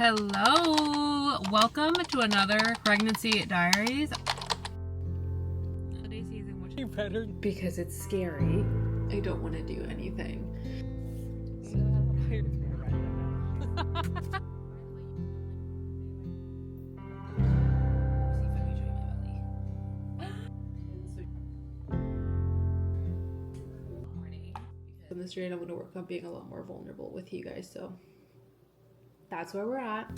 Hello, welcome to another pregnancy diaries. Holiday season, which you better because it's scary. I don't want to do anything. On this journey, I'm going to work on being a lot more vulnerable with you guys, so that's where we're at.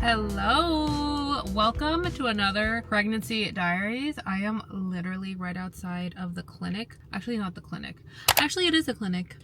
Hello, welcome to another pregnancy diaries. I am literally right outside of the clinic. Actually, not the clinic. Actually, it is a clinic.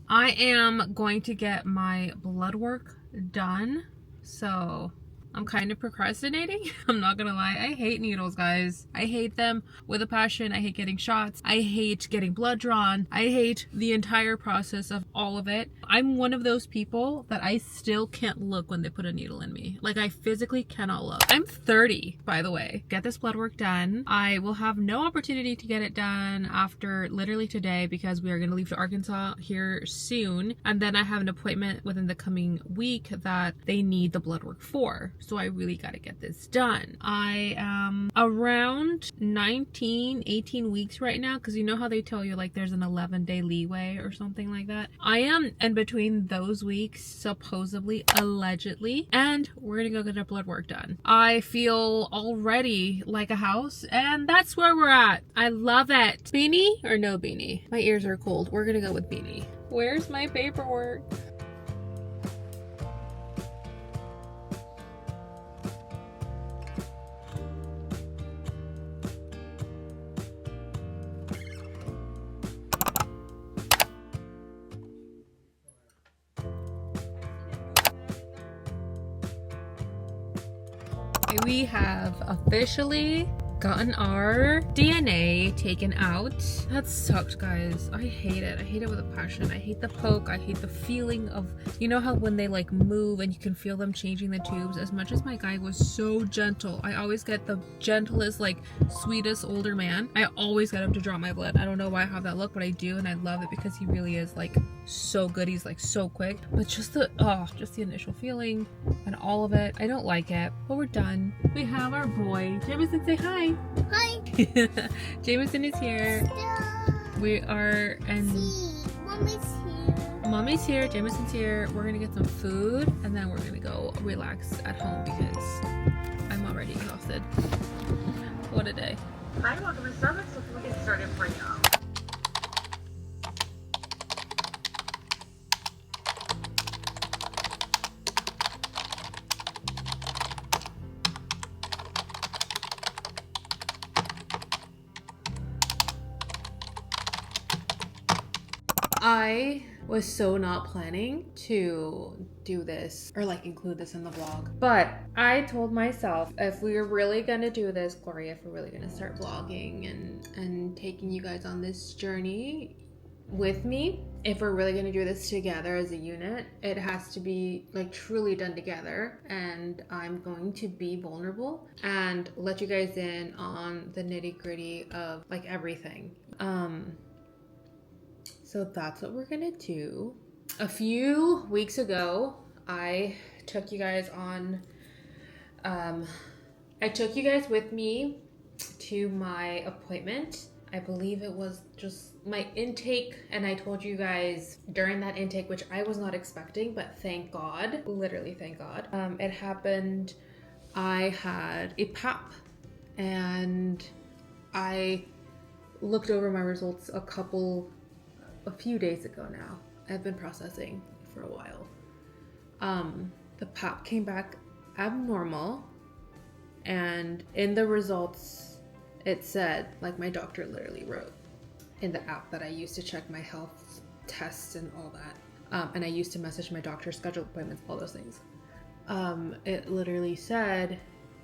I am going to get my blood work done, so I'm kind of procrastinating. I'm not gonna lie. I hate needles, guys. I hate them with a passion. I hate getting shots. I hate getting blood drawn. I hate the entire process of all of it. I'm one of those people that I still can't look when they put a needle in me. Like, I physically cannot look. I'm 30, by the way. Get this blood work done. I will have no opportunity to get it done after literally today because we are gonna leave to Arkansas here soon. And then I have an appointment within the coming week that they need the blood work for. So I really got to get this done. I am around 18 weeks right now, because you know how they tell you like there's an 11-day leeway or something like that. I am in between those weeks, supposedly, allegedly, and we're gonna go get our blood work done. I feel already like a house, and that's where we're at. I love it. Beanie or no beanie? My ears are cold. We're gonna go with beanie. Where's my paperwork? We have officially gotten our DNA taken out. That sucked, guys. I hate it. I hate it with a passion. I hate the poke. I hate the feeling of, you know how when they like move and you can feel them changing the tubes. As much as my guy was so gentle, I always get the gentlest, like sweetest older man. I always get him to draw my blood. I don't know why I have that look, but I do, and I love it because he really is like so good. He's like so quick, but just the initial feeling and all of it, I don't like it, but we're done. We have our boy. Jameson, say hi. Hi. Jameson is here. We are, and Mommy's here. Mommy's here, Jameson's here. We're gonna get some food and then we're gonna go relax at home because I'm already exhausted. What a day. Hi, welcome to Starbucks. Before we get started for you. I was so not planning to do this or like include this in the vlog, but I told myself if we were really gonna do this, Gloria, if we're really gonna start vlogging and taking you guys on this journey with me, if we're really gonna do this together as a unit, it has to be like truly done together, and I'm going to be vulnerable and let you guys in on the nitty-gritty of like everything. So that's what we're gonna do. A few weeks ago, I took you guys on, I took you guys with me to my appointment. I believe it was just my intake, and I told you guys during that intake, which I was not expecting, but thank God, literally thank God, it happened. I had a PAP, and I looked over my results a few days ago now. I've been processing for a while. The PAP came back abnormal, and in the results it said, like my doctor literally wrote in the app that I use to check my health tests and all that, and I used to message my doctor, schedule appointments, all those things. It literally said,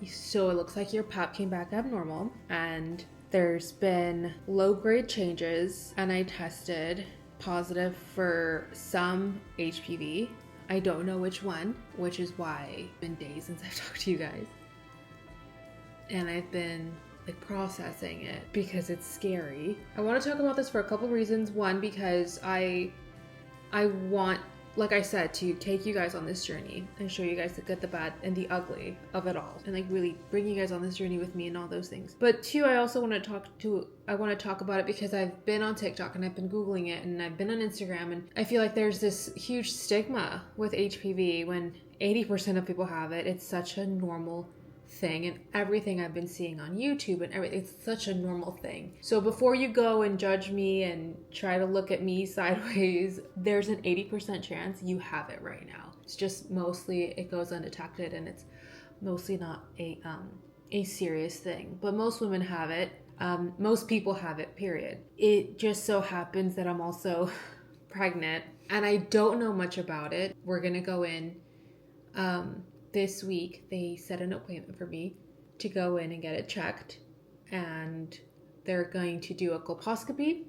so it looks like your PAP came back abnormal and there's been low-grade changes, and I tested positive for some HPV. I don't know which one, which is why it's been days since I've talked to you guys. And I've been like processing it because it's scary. I want to talk about this for a couple reasons. One, because I want, like I said, to take you guys on this journey and show you guys the good, the bad, and the ugly of it all, and like really bring you guys on this journey with me and all those things. But two, I also want to talk about it because I've been on TikTok and I've been Googling it and I've been on Instagram, and I feel like there's this huge stigma with HPV when 80% of people have it. It's such a normal thing, and everything I've been seeing on YouTube and everything, it's such a normal thing. So before you go and judge me and try to look at me sideways, there's an 80% chance you have it right now. It's just mostly it goes undetected, and it's mostly not a serious thing, but most women have it. Most people have it, period. It just so happens that I'm also pregnant and I don't know much about it. We're gonna go in this week. They set an appointment for me to go in and get it checked, and they're going to do a colposcopy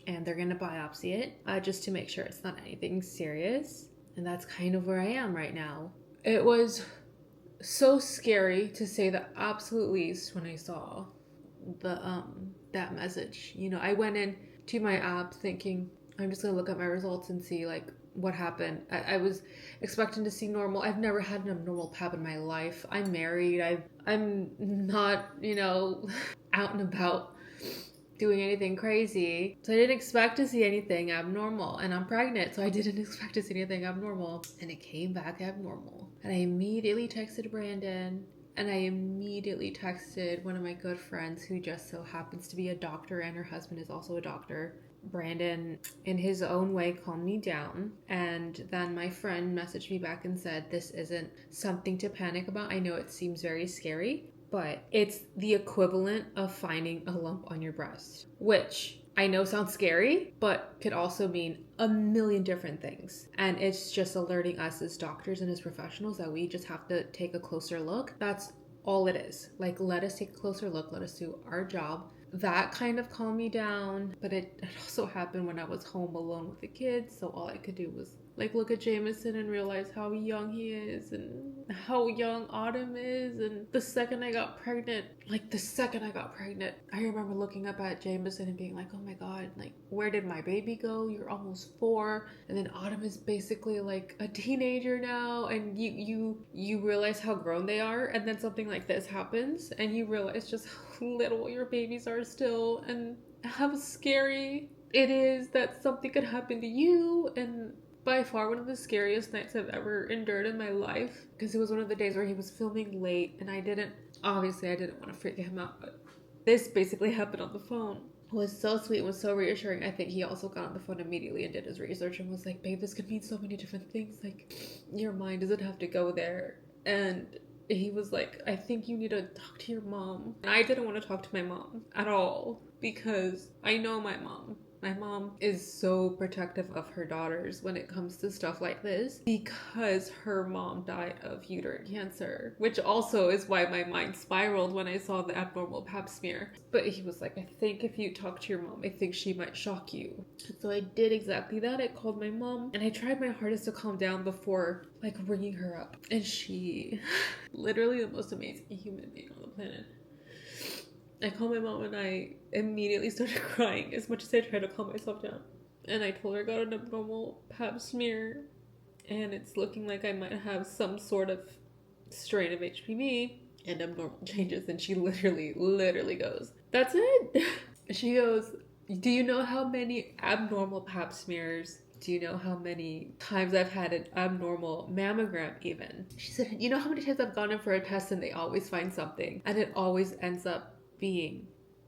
and they're going to biopsy it just to make sure it's not anything serious. And that's kind of where I am right now. It was so scary, to say the absolute least, when I saw the that message. You know, I went in to my app thinking I'm just gonna look at my results and see like what happened. I was expecting to see normal. I've never had an abnormal pap in my life. I'm married. I'm not, you know, out and about doing anything crazy. So I didn't expect to see anything abnormal. And I'm pregnant, so I didn't expect to see anything abnormal. And it came back abnormal. And I immediately texted Brandon. And I immediately texted one of my good friends who just so happens to be a doctor, and her husband is also a doctor. Brandon, in his own way, calmed me down. And then my friend messaged me back and said, this isn't something to panic about. I know it seems very scary, but it's the equivalent of finding a lump on your breast, which I know sounds scary, but could also mean a million different things. And it's just alerting us as doctors and as professionals that we just have to take a closer look. That's all it is. Like, let us take a closer look. Let us do our job. That kind of calmed me down, but it also happened when I was home alone with the kids, so all I could do was like look at Jameson and realize how young he is and how young Autumn is. And the second I got pregnant, I remember looking up at Jameson and being like, oh my god, like, where did my baby go? You're almost 4. And then Autumn is basically like a teenager now, and you realize how grown they are, and then something like this happens and you realize just how little your babies are still, and how scary it is that something could happen to you. And by far one of the scariest nights I've ever endured in my life, because it was one of the days where he was filming late, and I didn't want to freak him out, but this basically happened on the phone. It was so sweet. It was so reassuring. I think he also got on the phone immediately and did his research and was like, babe, this could mean so many different things. Like, your mind doesn't have to go there. And he was like, I think you need to talk to your mom. And I didn't want to talk to my mom at all, because I know my mom. My mom is so protective of her daughters when it comes to stuff like this, because her mom died of uterine cancer, which also is why my mind spiraled when I saw the abnormal pap smear. But he was like, I think if you talk to your mom, I think she might shock you. So I did exactly that. I called my mom and I tried my hardest to calm down before like ringing her up. And she, literally the most amazing human being on the planet. I called my mom and I immediately started crying as much as I tried to calm myself down. And I told her I got an abnormal pap smear and it's looking like I might have some sort of strain of HPV and abnormal changes. And she literally goes, that's it? She goes, do you know how many abnormal pap smears? Do you know how many times I've had an abnormal mammogram even? She said, you know how many times I've gone in for a test and they always find something and it always ends up being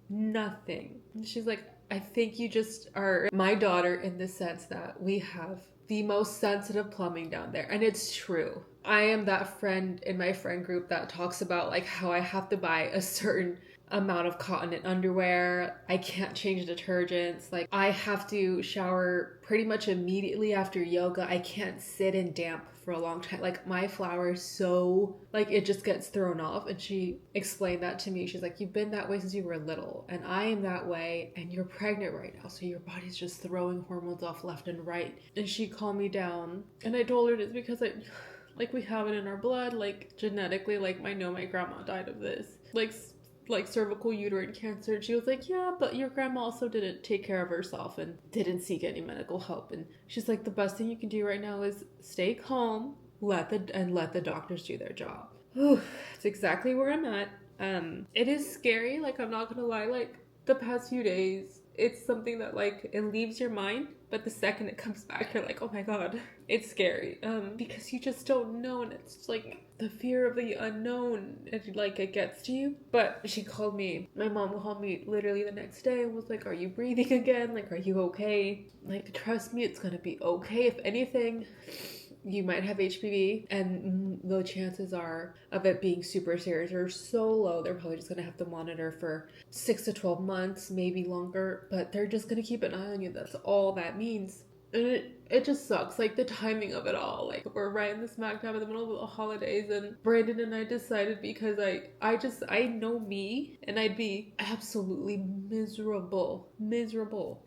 nothing. And she's like, I think you just are my daughter in the sense that we have the most sensitive plumbing down there. And it's true. I am that friend in my friend group that talks about like how I have to buy a certain amount of cotton and underwear. I can't change detergents. Like, I have to shower pretty much immediately after yoga. I can't sit in damp for a long time. Like, my flower is so, like, it just gets thrown off. And she explained that to me. She's like, you've been that way since you were little, and I am that way, and you're pregnant right now, so your body's just throwing hormones off left and right. And she calmed me down, and I told her it's because we have it in our blood, like, genetically. Like, I know my grandma died of this. Like, like cervical uterine cancer. And she was like, yeah, but your grandma also didn't take care of herself and didn't seek any medical help. And she's like, the best thing you can do right now is stay calm, let the doctors do their job. It's exactly where I'm at. It is scary, like I'm not gonna lie, like the past few days, it's something that like it leaves your mind, but the second it comes back, you're like, oh my god, it's scary. Because you just don't know, and it's like the fear of the unknown, it gets to you. But my mom called me literally the next day and was like, are you breathing again? Like, are you okay? Like, trust me, it's gonna be okay. If anything, you might have HPV, and the chances are of it being super serious are so low. They're probably just going to have to monitor for 6 to 12 months, maybe longer, but they're just going to keep an eye on you. That's all that means. And it just sucks, like the timing of it all. Like, we're right in the smack dab in the middle of the holidays, and Brandon and I decided, because I know me, and I'd be absolutely miserable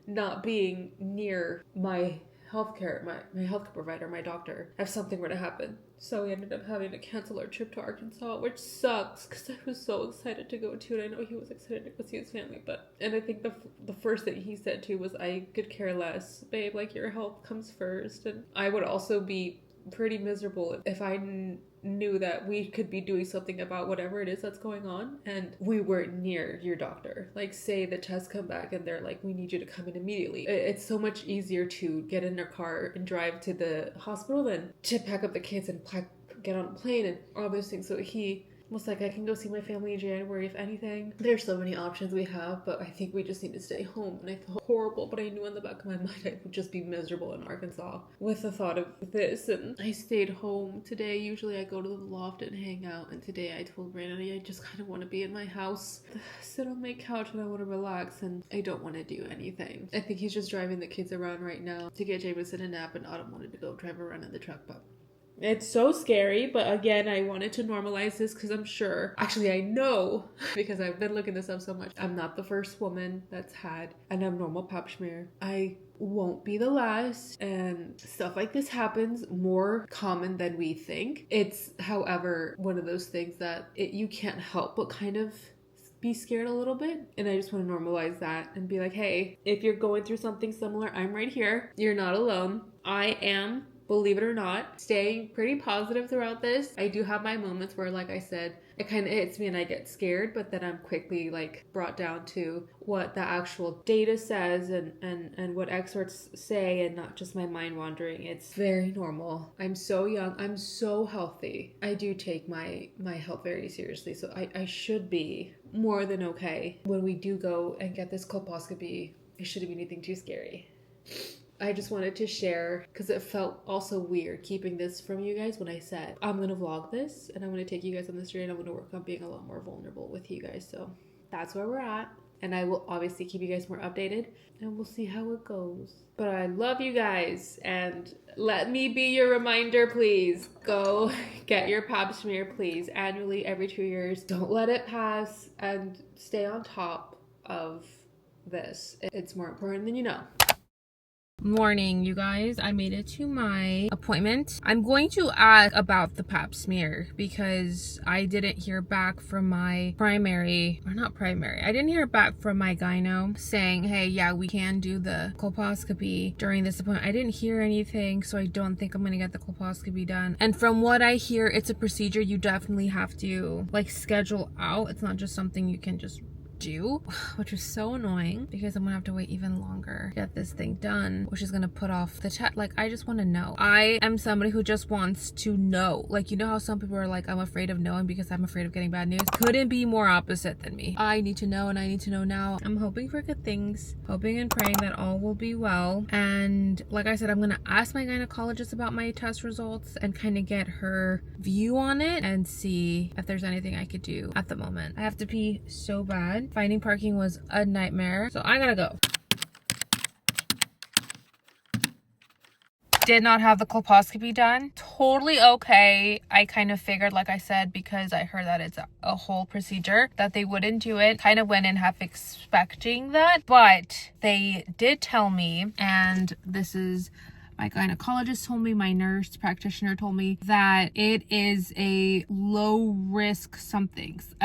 not being near my healthcare, my healthcare provider, my doctor, if something were to happen. So we ended up having to cancel our trip to Arkansas, which sucks because I was so excited to go to, and I know he was excited to go see his family. And I think the first thing he said too was, I could care less, babe, like your health comes first. And I would also be pretty miserable if I knew that we could be doing something about whatever it is that's going on and we weren't near your doctor. Like, say the tests come back and they're like, we need you to come in immediately. It's so much easier to get in their car and drive to the hospital than to pack up the kids and get on a plane and all those things. So he was like, I can go see my family in January if anything. There's so many options we have, but I think we just need to stay home. And I felt horrible, but I knew in the back of my mind I would just be miserable in Arkansas with the thought of this. And I stayed home today. Usually I go to the loft and hang out, and today I told Brandon I just kind of want to be in my house, sit on my couch, and I want to relax, and I don't want to do anything. I think he's just driving the kids around right now to get Jameson a nap, and Autumn wanted to go drive around in the truck, but it's so scary. But again, I wanted to normalize this because I'm sure, actually I know, because I've been looking this up so much, I'm not the first woman that's had an abnormal pap smear. I won't be the last, and stuff like this happens more common than we think. It's, however, one of those things that you can't help but kind of be scared a little bit. And I just want to normalize that and be like, hey, if you're going through something similar, I'm right here. You're not alone. I am, believe it or not, staying pretty positive throughout this. I do have my moments where, like I said, it kind of hits me and I get scared, but then I'm quickly like brought down to what the actual data says and what experts say, and not just my mind wandering. It's very normal. I'm so young. I'm so healthy. I do take my health very seriously, so I should be more than okay. When we do go and get this colposcopy, it shouldn't be anything too scary. I just wanted to share because it felt also weird keeping this from you guys when I said I'm going to vlog this and I'm going to take you guys on this journey, and I'm going to work on being a lot more vulnerable with you guys. So that's where we're at. And I will obviously keep you guys more updated, and we'll see how it goes. But I love you guys, and let me be your reminder, please. Go get your pap smear, please, annually every 2 years. Don't let it pass, and stay on top of this. It's more important than you know. Morning, you guys. I made it to my appointment. I'm going to ask about the pap smear because I didn't hear back from my I didn't hear back from my gyno saying, hey, yeah, we can do the colposcopy during this appointment. I didn't hear anything, so I don't think I'm going to get the colposcopy done. And from what I hear, it's a procedure you definitely have to like schedule out. It's not just something you can just do, which is so annoying because I'm gonna have to wait even longer to get this thing done, which is gonna put off the test. Like, I just want to know. I am somebody who just wants to know. Like, you know how some people are like, I'm afraid of knowing because I'm afraid of getting bad news? Couldn't be more opposite than me. I need to know, and I need to know now. I'm hoping for good things, hoping and praying that all will be well. And like I said, I'm gonna ask my gynecologist about my test results and kind of get her view on it and see if there's anything I could do at the moment. I have to pee so bad. Finding parking was a nightmare, so I gotta go. Did not have the colposcopy done. Totally okay. I kind of figured, like I said, because I heard that it's a whole procedure, that they wouldn't do it. Kind of went in half expecting that, but they did tell me, and this is My gynecologist told me, my nurse practitioner told me that it is a low risk somethings.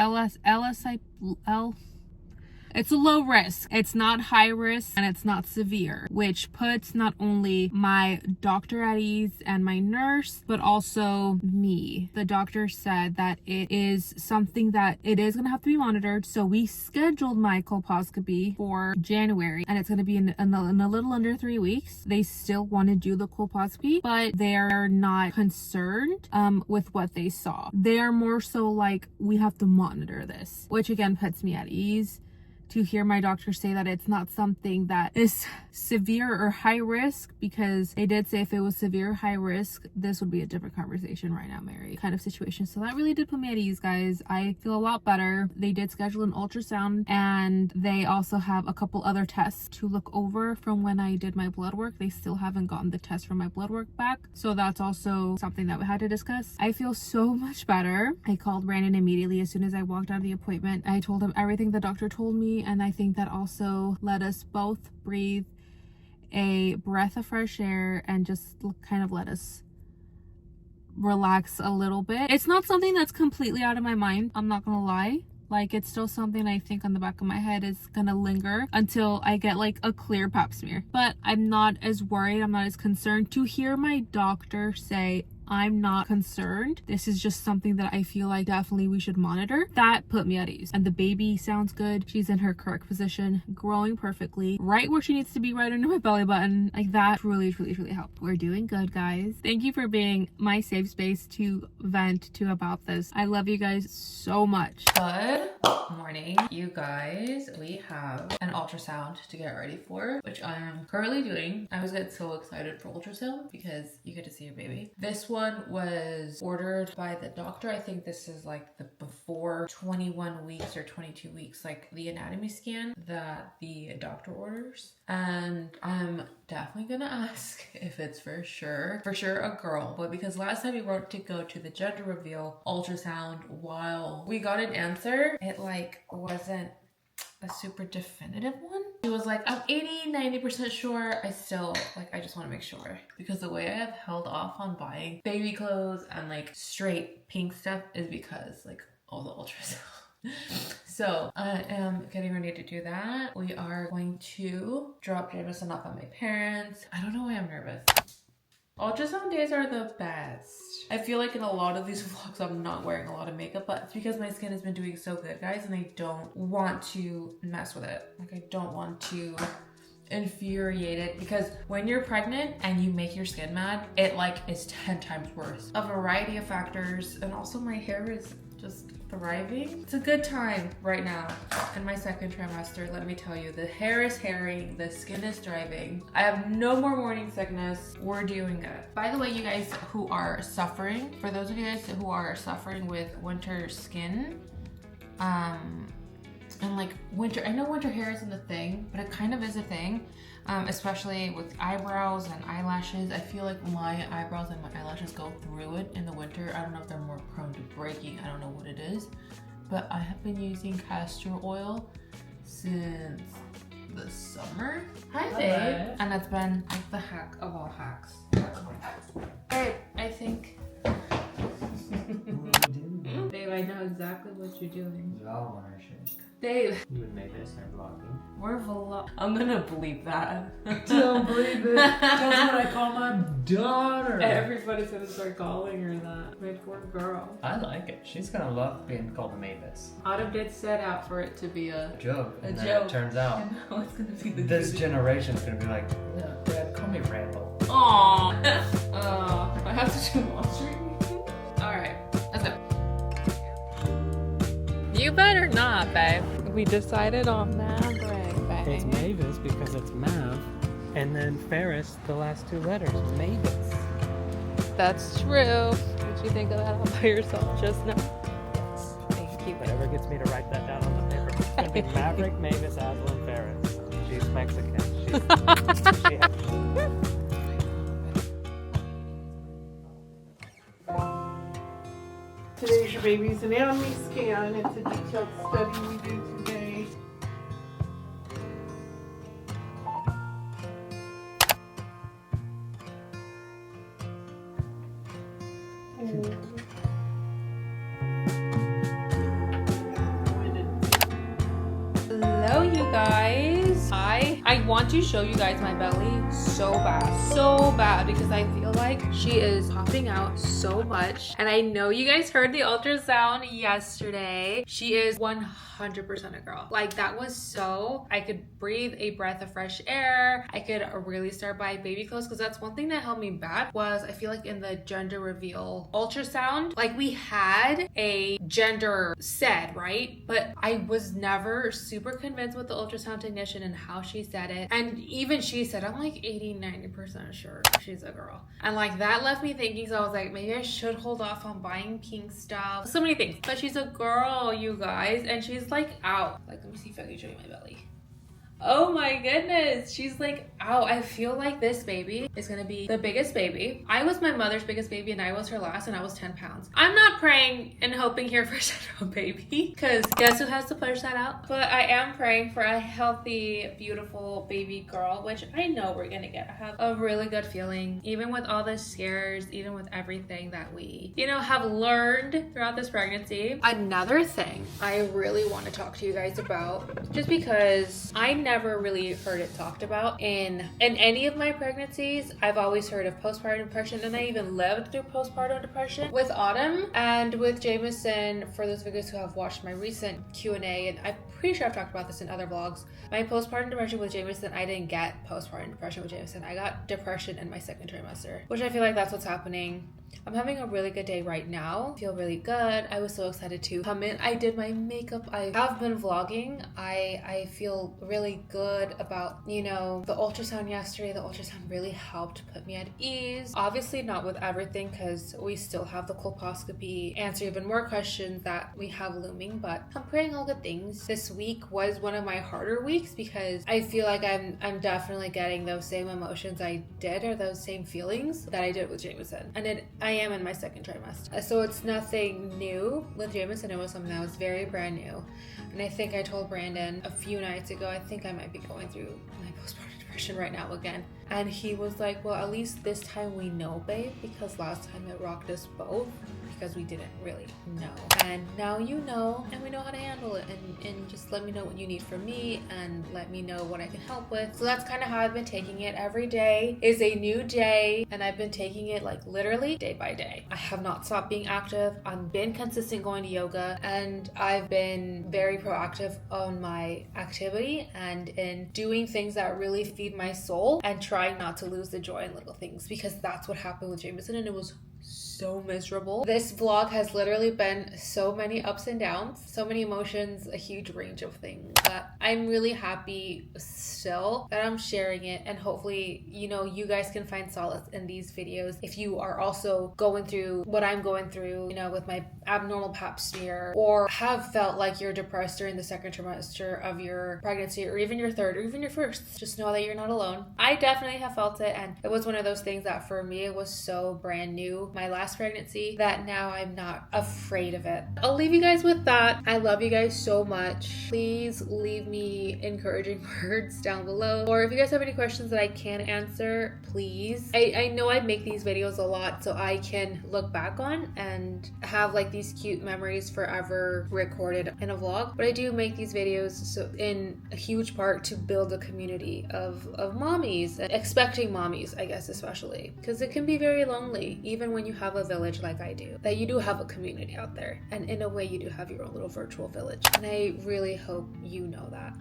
It's a low risk. It's not high risk and it's not severe, which puts not only my doctor at ease and my nurse, but also me. The doctor said that it is something that it is going to have to be monitored. So we scheduled my colposcopy for January, and it's going to be in a little under 3 weeks. They still want to do the colposcopy, but they are not concerned with what they saw. They are more so like, we have to monitor this, which again puts me at ease to hear my doctor say that it's not something that is severe or high risk, because they did say if it was severe or high risk, this would be a different conversation right now, Mary, kind of situation. So that really did put me at ease, guys. I feel a lot better. They did schedule an ultrasound, and they also have a couple other tests to look over from when I did my blood work. They still haven't gotten the test from my blood work back, so that's also something that we had to discuss. I feel so much better. I called Brandon immediately as soon as I walked out of the appointment. I told him everything the doctor told me, and I think that also let us both breathe a breath of fresh air and just kind of let us relax a little bit. It's not something that's completely out of my mind, I'm not gonna lie. Like, it's still something I think on the back of my head is gonna linger until I get like a clear pap smear. But I'm not as worried, I'm not as concerned. To hear my doctor say I'm not concerned, this is just something that I feel like definitely we should monitor, that put me at ease. And the baby sounds good. She's in her correct position, growing perfectly, right where she needs to be, right under my belly button. Like, that truly helped. We're doing good, guys. Thank you for being my safe space to vent to about this. I love you guys so much. Good morning, you guys. We have an ultrasound to get ready for, which I am currently doing. I always get so excited for ultrasound because you get to see your baby. This one was ordered by the doctor. I think this is like the before 21 weeks or 22 weeks, like the anatomy scan that the doctor orders. And I'm definitely gonna ask if it's for sure a girl. But because last time we went to go to the gender reveal ultrasound, while we got an answer, it like wasn't a super definitive one. He was like, I'm 80-90% sure. I just want to make sure, because the way I have held off on buying baby clothes and like straight pink stuff is because like all the ultrasound. So I am getting ready to do that. We are going to drop Jameson off at my parents. I don't know why I'm nervous. Ultrasound days are the best. I feel like in a lot of these vlogs I'm not wearing a lot of makeup, but it's because my skin has been doing so good, guys, and I don't want to mess with it. Like, I don't want to infuriate it, because when you're pregnant and you make your skin mad, it like is 10 times worse. A variety of factors, and also my hair is just thriving. It's a good time right now in my second trimester. Let me tell you, the hair is hairy, the skin is thriving. I have no more morning sickness. We're doing good. By the way, you guys who are suffering, for those of you guys who are suffering with winter skin, and like winter, I know winter hair isn't a thing, but it kind of is a thing. Especially with eyebrows and eyelashes. I feel like my eyebrows and my eyelashes go through it in the winter. I don't know if they're more prone to breaking. I don't know what it is. But I have been using castor oil since the summer. Hi, babe. And it's been like the hack of all hacks. Alright, I think. Babe, I know exactly what you're doing. Dave. You and Mavis are vlogging. We're vlog. I'm gonna bleep that. Don't believe it. That's what I call my daughter. Everybody's gonna start calling her that. My poor girl. I like it. She's gonna love being called a Mavis. Autumn did set out for it to be a Joke. And then joke. it turns out And now it's gonna be the this generation's gonna be like, yeah, Dad, call me Randall. Aww. I have to do laundry. Alright, let's go. You better not, babe. We decided on Maverick, babe. It's Mavis because it's Mav. And then Ferris, the last two letters, Mavis. That's true. Did you think of that all by yourself just now? Yes. Thank you. Whatever gets me to write that down on the paper. It's gonna be Maverick, Mavis, Aslan, Ferris. She's Mexican. Today's your baby's anatomy scan. It's a detailed study we do today. I want to show you guys my belly so bad because I feel like she is popping out so much. And I know you guys heard the ultrasound yesterday. She is 100% a girl. Like that was so, I could breathe a breath of fresh air. I could really start buying baby clothes, because that's one thing that held me back. Was I feel like in the gender reveal ultrasound, like we had a gender said, right? But I was never super convinced with the ultrasound technician and how she said it. And even she said, I'm like 80-90% sure she's a girl. And like that left me thinking, so I was like, maybe I should hold off on buying pink stuff. So many things. But she's a girl, you guys, and she's like out. Like, let me see if I can show you my belly. Oh my goodness, she's like, ow. I feel like this baby is gonna be the biggest baby. I was my mother's biggest baby and I was her last, and I was 10 pounds. I'm not praying and hoping here for a syndrome baby, because guess who has to push that out? But I am praying for a healthy, beautiful baby girl, which I know we're gonna get. I have a really good feeling, even with all the scares, even with everything that we, you know, have learned throughout this pregnancy. Another thing I really want to talk to you guys about, just because I never really heard it talked about in any of my pregnancies. I've always heard of postpartum depression, and I even lived through postpartum depression with Autumn and with Jameson. For those of you guys who have watched my recent Q&A, and I'm pretty sure I've talked about this in other vlogs, my postpartum depression with Jameson, I didn't get postpartum depression with Jameson. I got depression in my second trimester, which I feel like that's what's happening. I'm having a really good day right now. I feel really good. I was so excited to come in. I did my makeup. I have been vlogging. I feel really good about, you know, the ultrasound yesterday. The ultrasound really helped put me at ease. Obviously not with everything, because we still have the colposcopy, answer even more questions that we have looming, but I'm praying all good things. This week was one of my harder weeks because I feel like I'm definitely getting those same emotions I did, or those same feelings that I did with Jameson. And I am in my second trimester. So it's nothing new with Jameson. It was something that was very brand new. And I think I told Brandon a few nights ago, I think I might be going through my postpartum depression right now again. And he was like, well, at least this time we know, babe, because last time it rocked us both because we didn't really know. And now you know, and we know how to handle it. And just let me know what you need from me, and let me know what I can help with. So that's kind of how I've been taking it. Every day is a new day, and I've been taking it like literally day by day. I have not stopped being active. I've been consistent going to yoga, and I've been very proactive on my activity and in doing things that really feed my soul, and trying not to lose the joy in little things, because that's what happened with Jameson, and it was so miserable. This vlog has literally been so many ups and downs, so many emotions, a huge range of things, but I'm really happy still that I'm sharing it, and hopefully, you know, you guys can find solace in these videos if you are also going through what I'm going through, you know, with my abnormal pap smear, or have felt like you're depressed during the second trimester of your pregnancy, or even your third, or even your first. Just know that you're not alone. I definitely have felt it, and it was one of those things that for me, it was so brand new, my last pregnancy, that now I'm not afraid of it. I'll leave you guys with that. I love you guys so much. Please leave me encouraging words down below, or if you guys have any questions that I can answer, please. I know I make these videos a lot so I can look back on and have like these cute memories forever recorded in a vlog, but I do make these videos so in a huge part to build a community of mommies, expecting mommies, I guess, especially because it can be very lonely even when you have a village like I do, that you do have a community out there, and in a way you do have your own little virtual village, and I really hope you know that.